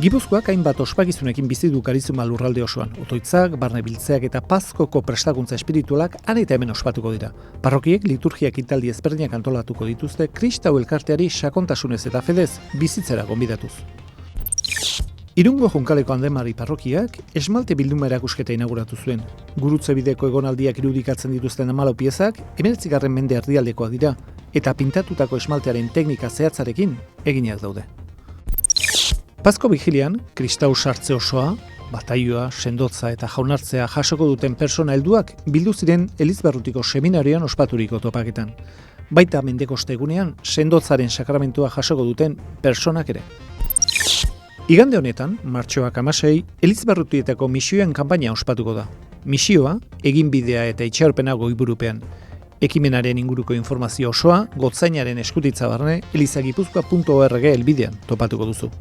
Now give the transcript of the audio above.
Gipuzkoak hainbat ospakizunekin bizi du Karizuma lurralde osoan. Otoitzak, barne biltzeak eta Pazkoko prestakuntza espiritualak han eta hemen ospatuko dira. Parrokiek liturgia ekitaldi ezberdinak antolatuko dituzte Kristau elkarteari sakontasunez eta fedez bizitzera gonbidatuz. Irungo Junkaleko Andemari parrokiak esmalte bilduma erakusketa inauguratu zuen. Gurutze bideko egonaldiak irudikatzen dituzten 14 piezak 19. mende erdialdekoak dira eta pintatutako esmaltearen teknika zehatzarekin eginak daude. Pazko vigilian, kristau sartze osoa, bataioa, sendotza eta jaunartzea jasoko duten persona helduak bildu ziren Elizbarrutiko seminarioan ospaturiko topaketan. Baita Mendekoste egunean, sendotzaren sakramentua jasoko duten personak ere. Igande honetan, martxoak 16, Elizbarrutietako misioen kanpaina ospatuko da. Misioa, eginbidea eta itxaropena goiburupean. Ekimenaren inguruko informazio osoa, gotzainaren eskutitza barne, elizagipuzkoa.org helbidean topatuko duzu.